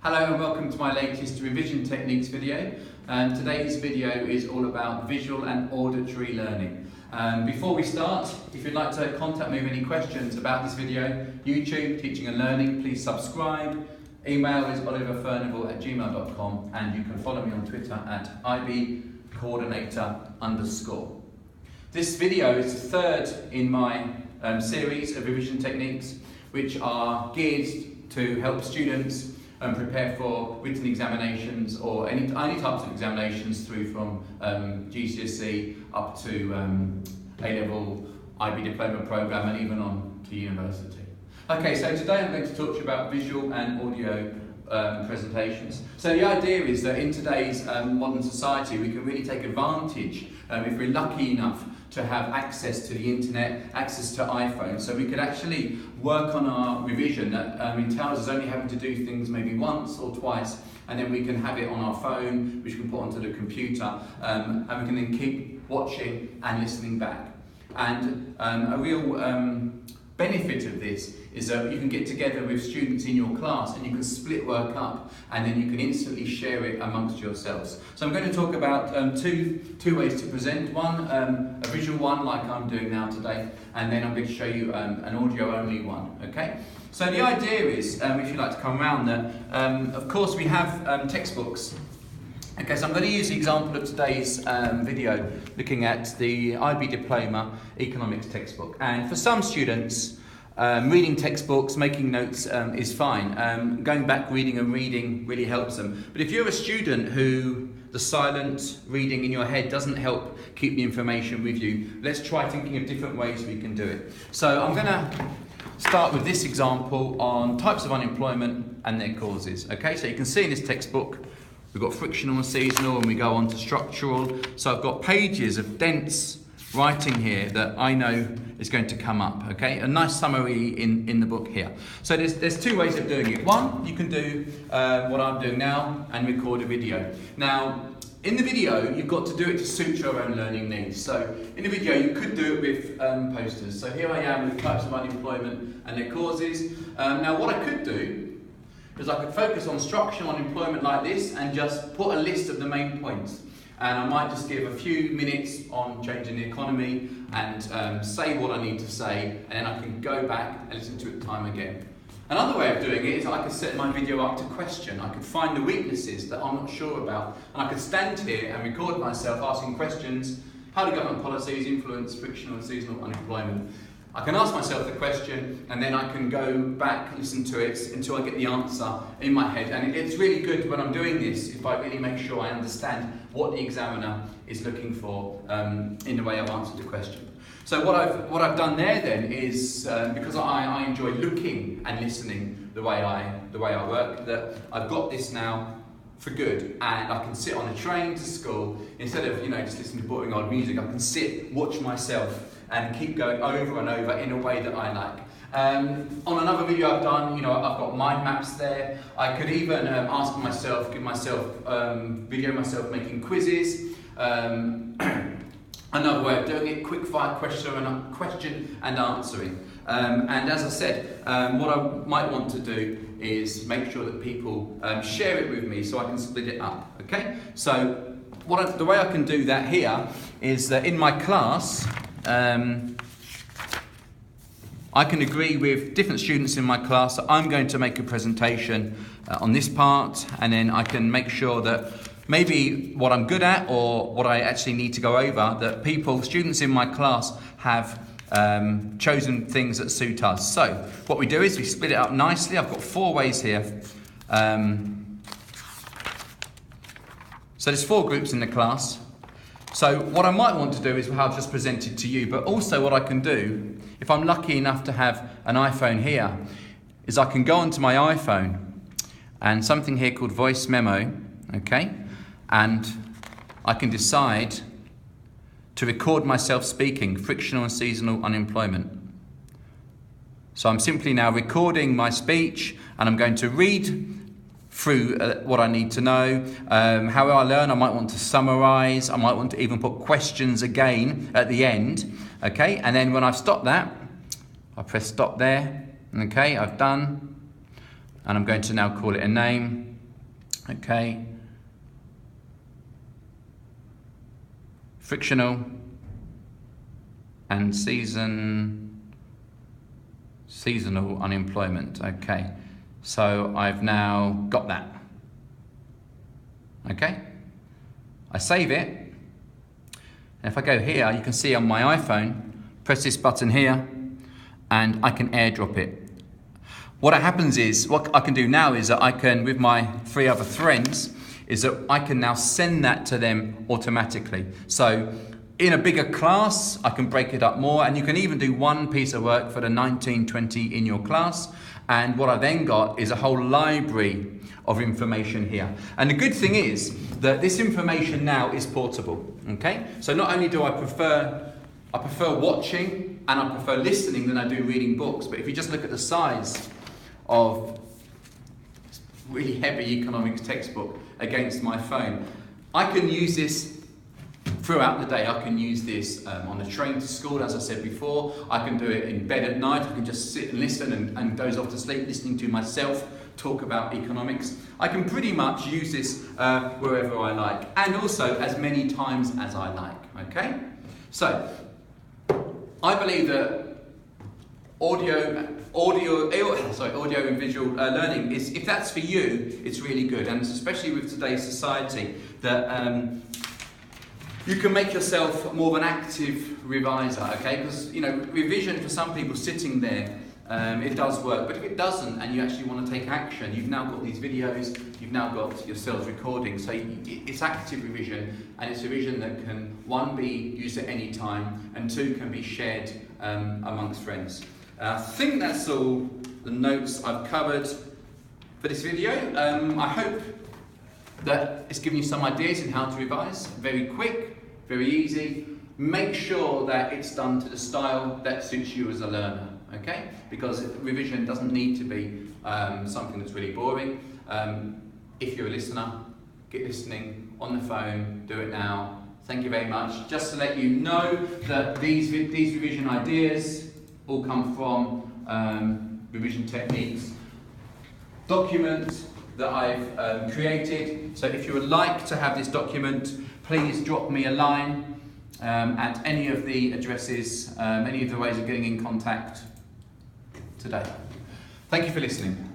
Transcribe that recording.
Hello and welcome to my latest revision techniques video. Today's video is all about visual and auditory learning. Before we start, if you'd like to contact me with any questions about this video, YouTube, Teaching and Learning, please subscribe. Email is oliverfurnival@gmail.com and you can follow me on Twitter at ibcoordinator_. This video is the third in my series of revision techniques which are geared to help students prepare for written examinations or any types of examinations through from GCSE up to A-level, IB diploma programme and even on to university. Okay, so today I'm going to talk to you about visual and audio presentations. So the idea is that in today's modern society we can really take advantage, if we're lucky enough to have access to the internet, access to iPhones, so we could actually work on our revision that entails us only having to do things maybe once or twice, and then we can have it on our phone, which we can put onto the computer, and we can then keep watching and listening back. And a real benefit of this is that you can get together with students in your class and you can split work up and then you can instantly share it amongst yourselves. So I'm going to talk about two ways to present. One, a visual one like I'm doing now today, and then I'm going to show you an audio only one, okay? So the idea is, if you'd like to come around that, of course we have textbooks. Okay, so I'm going to use the example of today's video looking at the IB Diploma Economics textbook. And for some students, reading textbooks, making notes is fine. Going back, reading and reading really helps them. But if you're a student who the silent reading in your head doesn't help keep the information with you, let's try thinking of different ways we can do it. So I'm going to start with this example on types of unemployment and their causes. Okay, so you can see in this textbook, we've got frictional and seasonal, and we go on to structural. So I've got pages of dense writing here that I know is going to come up, okay? A nice summary in the book here. So there's two ways of doing it. One, you can do what I'm doing now and record a video. Now, in the video, you've got to do it to suit your own learning needs. So in the video, you could do it with posters. So here I am with types of unemployment and their causes. Now, what I could do is I could focus on structural unemployment like this and just put a list of the main points. And I might just give a few minutes on changing the economy and say what I need to say, and then I can go back and listen to it time again. Another way of doing it is I could set my video up to question. I could find the weaknesses that I'm not sure about, and I could stand here and record myself asking questions. How do government policies influence frictional and seasonal unemployment? I can ask myself the question and then I can go back and listen to it until I get the answer in my head. And it's really good when I'm doing this if I really make sure I understand what the examiner is looking for in the way I've answered the question. So what I've done there then is, because I enjoy looking and listening the way I work, that I've got this now for good, and I can sit on a train to school instead of just listening to boring old music. I can sit, watch myself, and keep going over and over in a way that I like. On another video I've done, I've got mind maps there. I could even video myself making quizzes. Another way of doing it, quick fire question and answering. And as I said, what I might want to do is make sure that people share it with me so I can split it up, okay? So the way I can do that here is that in my class, I can agree with different students in my class that I'm going to make a presentation on this part, and then I can make sure that maybe what I'm good at or what I actually need to go over, that students in my class have chosen things that suit us. So what we do is we split it up nicely. I've got 4 ways here. So there's 4 groups in the class. So what I might want to do is what I've just presented to you, but also what I can do, if I'm lucky enough to have an iPhone here, is I can go onto my iPhone and something here called voice memo, okay? And I can decide to record myself speaking frictional and seasonal unemployment. So I'm simply now recording my speech and I'm going to read through what I need to know. How I learn, I might want to summarise, I might want to even put questions again at the end, okay? And then when I've stopped that, I press stop there, okay, I've done, and I'm going to now call it a name. Okay. Frictional and seasonal unemployment. Okay. So I've now got that. Okay. I save it. And if I go here, you can see on my iPhone, press this button here, and I can airdrop it. What happens is, what I can do now is that I can, with my 3 other friends, is that I can now send that to them automatically. So in a bigger class, I can break it up more, and you can even do one piece of work for the 19, 20 in your class. And what I then got is a whole library of information here. And the good thing is that this information now is portable, okay? So not only do I prefer watching and I prefer listening than I do reading books, but if you just look at the size of really heavy economics textbook against my phone, I can use this throughout the day. I can use this on the train to school, as I said before. I can do it in bed at night. I can just sit and listen and doze off to sleep, listening to myself talk about economics. I can pretty much use this wherever I like, and also as many times as I like, okay? So, I believe that audio and visual learning is, if that's for you, it's really good, and especially with today's society, that you can make yourself more of an active reviser, okay? Because, you know, revision for some people sitting there, it does work, but if it doesn't and you actually want to take action, you've now got these videos, you've now got yourselves recording, so it's active revision, and it's revision that can, 1, be used at any time, and 2, can be shared amongst friends. I think that's all the notes I've covered for this video. I hope that it's given you some ideas in how to revise. Very quick, very easy. Make sure that it's done to the style that suits you as a learner, okay? Because revision doesn't need to be something that's really boring. If you're a listener, get listening on the phone, do it now. Thank you very much. Just to let you know that these revision ideas all come from Revision Techniques document that I've created. So if you would like to have this document, please drop me a line at any of the addresses, any of the ways of getting in contact today. Thank you for listening.